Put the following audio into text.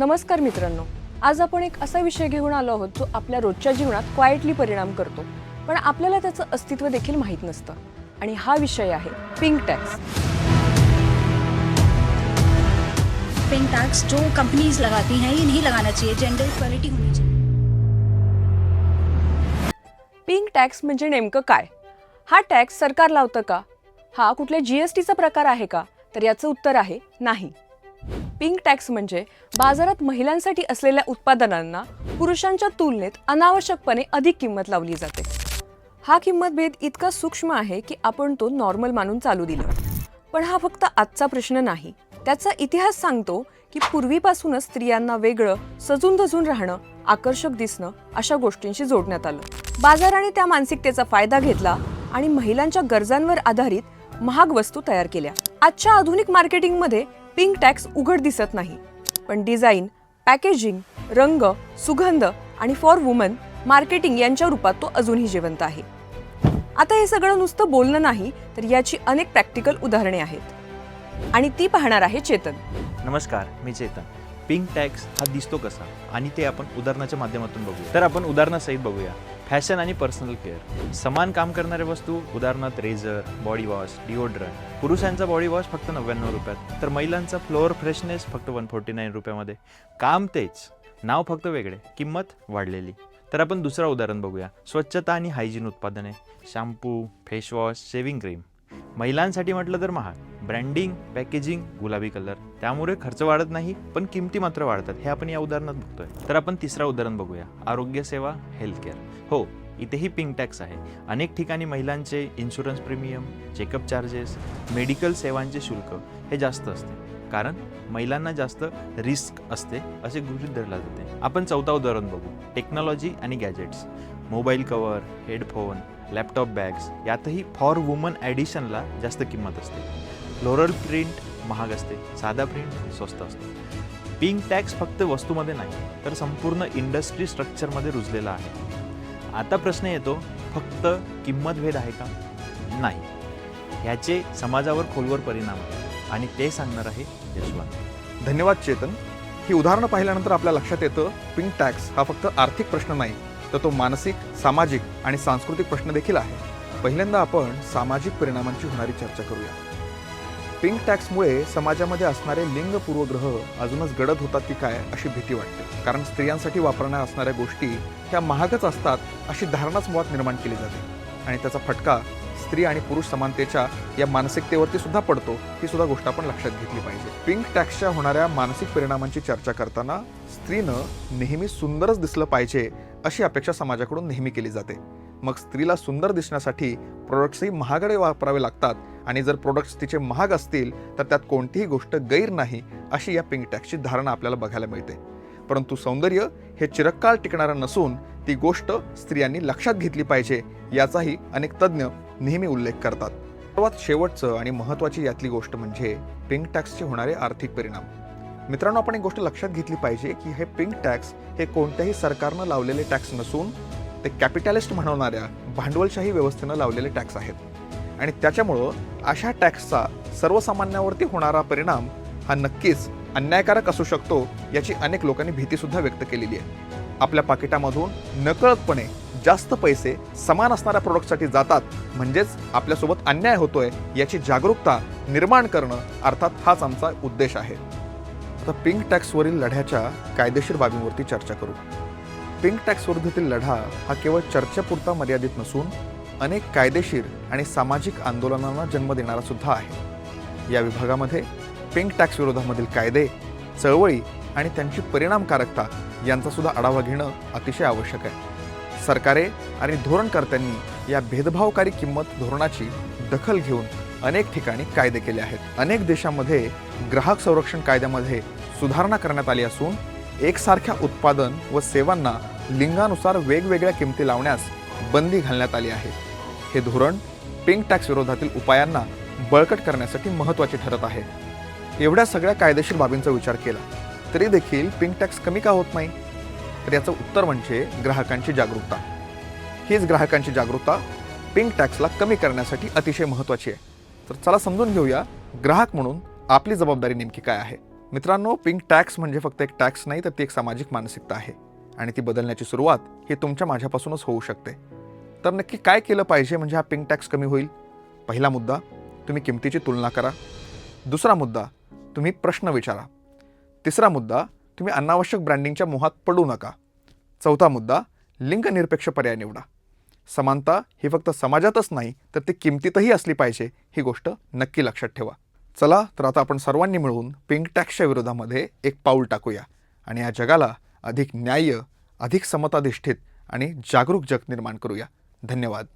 नमस्कार मित्रांनो, आज आपण एक असा विषय घेऊन आलो आहोत जो आपल्या रोजच्या जीवनात क्वाइटली परिणाम करतो, पण आपल्याला त्याचं अस्तित्व देखील माहीत नसतं. आणि हा विषय आहे पिंक टॅक्स. पिंक टैक्स जो कंपनीज लगाती हैं ये नहीं लगाना चाहिए, जेंडर इक्वालिटी होनी चाहिए. पिंक टॅक्स म्हणजे नेमकं काय? हा टॅक्स सरकार लावतं का? हा कुठल्या जीएसटीचा प्रकार आहे का? तर याचं उत्तर आहे नाही. पिंक टॅक्स म्हणजे बाजारात महिलांसाठी असलेल्या उत्पादनांना पुरुषांच्या तुलनेत अनावश्यकपणे अधिक किंमत लावली जाते. हा किंमत भेद इतका सूक्ष्म आहे की आपण तो नॉर्मल मानून चालू दिला. पण हा फक्त आजचा प्रश्न नाही. त्याचा इतिहास सांगतो की पूर्वीपासूनच स्त्रियांना वेगळं, सजून धजून राहणं, आकर्षक दिसणं अशा गोष्टींशी जोडण्यात आलं. बाजाराने त्या मानसिकतेचा फायदा घेतला आणि महिलांच्या गरजांवर आधारित महाग वस्तू तयार केल्या. आजच्या आधुनिक मार्केटिंगमध्ये पिंक टॅक्स उघड दिसत नाही, पण डिझाईन, पॅकेजिंग, रंग, सुगंध आणि फॉर वुमन मार्केटिंग यांच्या रूपात तो अजूनही जिवंत आहे. आता हे सगळं नुसतं बोलणं नाही, तर याची अनेक प्रॅक्टिकल उदाहरणे आहेत आणि ती पाहणार आहे चेतन. नमस्कार, मी चेतन. पिंक टॅक्स हा दिसतो कसा आणि ते आपण उदाहरणाच्या माध्यमातून बघूया. तर आपण उदाहरणासहित बघूया. फॅशन आणि पर्सनल केअर. समान काम करणाऱ्या वस्तू, उदाहरणार्थ रेझर, बॉडी वॉश, डिओड्रंट. पुरुषांचा बॉडी वॉश फक्त 99 रुपयात, तर महिलांचा फ्लोअर फ्रेशनेस फक्त 149 रुपयामध्ये. काम तेच, नाव फक्त वेगळे, किंमत वाढलेली. तर आपण दुसरं उदाहरण बघूया. स्वच्छता आणि हायजीन उत्पादने. Shampoo, face wash, shaving cream. महिलांसाठी म्हटलं तर महाग. ब्रँडिंग, पॅकेजिंग, गुलाबी कलर. त्यामुळे खर्च वाढत नाही, पण किमती मात्र वाढतात. हे आपण या उदाहरणात बघतोय. तर आपण तिसरं उदाहरण बघूया. आरोग्य सेवा, हेल्थ केअर. हो, इथेही पिंक टॅक्स आहे. अनेक ठिकाणी महिलांचे insurance premium, checkup charges, medical सेवांचे शुल्क हे जास्त असते, कारण महिलांना जास्त रिस्क असते असे गृहीत धरले जाते. आपण चौथा उदाहरण बघू. टेक्नॉलॉजी आणि gadgets. Mobile cover, headphone, laptop bags यातही फॉर वुमन ॲडिशनला जास्त किंमत असते. फ्लोरल प्रिंट महाग असते, साधा प्रिंट स्वस्त असतो. पिंक टॅक्स फक्त वस्तूमध्ये नाही, तर संपूर्ण इंडस्ट्री स्ट्रक्चरमध्ये रुजलेला आहे. आता प्रश्न येतो, फक्त किंमत भेद आहे का? नाही, ह्याचे समाजावर खोलवर परिणाम आहे आणि ते सांगणार आहे यशवंत. धन्यवाद चेतन. ही उदाहरणं पाहिल्यानंतर आपल्या लक्षात येतं, पिंक टॅक्स हा फक्त आर्थिक प्रश्न नाही, तर तो मानसिक, सामाजिक आणि सांस्कृतिक प्रश्न देखील आहे. पहिल्यांदा आपण सामाजिक परिणामांची होणारी चर्चा करूया. पिंक टॅक्समुळे समाजामध्ये असणारे लिंग पूर्वग्रह अजूनच गडद होतात की काय अशी भीती वाटते. कारण स्त्रियांसाठी वापरण्यात असणाऱ्या गोष्टी ह्या महागच असतात अशी धारणाच मुळात निर्माण केली जाते आणि त्याचा फटका स्त्री आणि पुरुष समानतेच्या या मानसिकतेवरती सुद्धा पडतो. ही सुद्धा गोष्ट आपण लक्षात घेतली पाहिजे. पिंक टॅक्सच्या होणाऱ्या मानसिक परिणामांची चर्चा करताना स्त्रीनं नेहमी सुंदरच दिसलं पाहिजे अशी अपेक्षा समाजाकडून नेहमी केली जाते. मग स्त्रीला सुंदर दिसण्यासाठी प्रोडक्ट्सही महागडे वापरावे लागतात आणि जर प्रोडक्ट्स तिचे महाग असतील तर त्यात कोणतीही गोष्ट गैर नाही अशी या पिंक टॅक्सची धारणा आपल्याला बघायला मिळते. परंतु सौंदर्य हे चिरकाल टिकणारं नसून ती गोष्ट स्त्रियांनी लक्षात घेतली पाहिजे याचाही अनेक तज्ज्ञ नेहमी उल्लेख करतात. सर्वात शेवटचं आणि महत्त्वाची यातली गोष्ट म्हणजे पिंक टॅक्सचे होणारे आर्थिक परिणाम. मित्रांनो, आपण एक गोष्ट लक्षात घेतली पाहिजे की हे पिंक टॅक्स हे कोणत्याही सरकारनं लावलेले टॅक्स नसून ते कॅपिटलिस्ट म्हणवणाऱ्या भांडवलशाही व्यवस्थेनं लावलेले टॅक्स आहेत आणि त्याच्यामुळं अशा टॅक्सचा सर्वसामान्यावरती होणारा परिणाम हा नक्कीच अन्यायकारक असू शकतो याची अनेक लोकांनी भीतीसुद्धा व्यक्त केलेली आहे. आपल्या पाकिटामधून नकळतपणे जास्त पैसे समान असणाऱ्या प्रोडक्टसाठी जातात, म्हणजेच आपल्यासोबत अन्याय होतोय याची जागरूकता निर्माण करणं अर्थात हाच आमचा उद्देश आहे. आता पिंक टॅक्सवरील लढ्याच्या कायदेशीर बाबींवरती चर्चा करू. पिंक टॅक्स विरुद्धतील लढा हा केवळ चर्चेपुरता मर्यादित नसून अनेक कायदेशीर आणि सामाजिक आंदोलनांना जन्म देणारा सुद्धा आहे. या विभागामध्ये पिंक टॅक्स विरोधामधील कायदे, चळवळी आणि त्यांची परिणामकारकता यांचा सुद्धा आढावा घेणं अतिशय आवश्यक आहे. सरकारे आणि धोरणकर्त्यांनी या भेदभावकारी किंमत धोरणाची दखल घेऊन अनेक ठिकाणी कायदे केले आहेत. अनेक देशांमध्ये ग्राहक संरक्षण कायद्यामध्ये सुधारणा करण्यात आली असून एकसारख्या उत्पादन व सेवांना लिंगानुसार वेगवेगळ्या किमती लावण्यास बंदी घालण्यात आली आहे. हे धोरण पिंक टॅक्स विरोधातील उपायांना बळकट करण्यासाठी महत्त्वाचे ठरत आहे. एवढ्या सगळ्या कायदेशीर बाबींचा विचार केला तरी देखील पिंक टॅक्स कमी का होत नाही? तर याचं उत्तर म्हणजे ग्राहकांची जागरूकता. हीच ग्राहकांची जागरूकता पिंक टॅक्सला कमी करण्यासाठी अतिशय महत्त्वाची आहे. तर चला समजून घेऊया ग्राहक म्हणून आपली जबाबदारी नेमकी काय आहे. मित्रांनो, पिंक टॅक्स म्हणजे फक्त एक टॅक्स नाही, तर ती एक सामाजिक मानसिकता आहे आणि ती बदलण्याची सुरुवात ही तुमच्या माझ्यापासूनच होऊ शकते. तर नक्की काय केलं पाहिजे म्हणजे हा पिंक टॅक्स कमी होईल? पहिला मुद्दा, तुम्ही किमतीची तुलना करा. दुसरा मुद्दा, तुम्ही प्रश्न विचारा. तिसरा मुद्दा, तुम्ही अनावश्यक ब्रँडिंगच्या मोहात पडू नका. चौथा मुद्दा, लिंगनिरपेक्ष पर्याय निवडा. समानता ही फक्त समाजातच नाही, तर ती किमतीतही असली पाहिजे, ही गोष्ट नक्की लक्षात ठेवा. चला तर आता आपण सर्वांनी मिळून पिंक टॅक्सच्या विरोधामध्ये एक पाऊल टाकूया आणि या जगाला अधिक न्याय्य, अधिक समताधिष्ठित आणि जागरूक जग निर्माण करूया. धन्यवाद.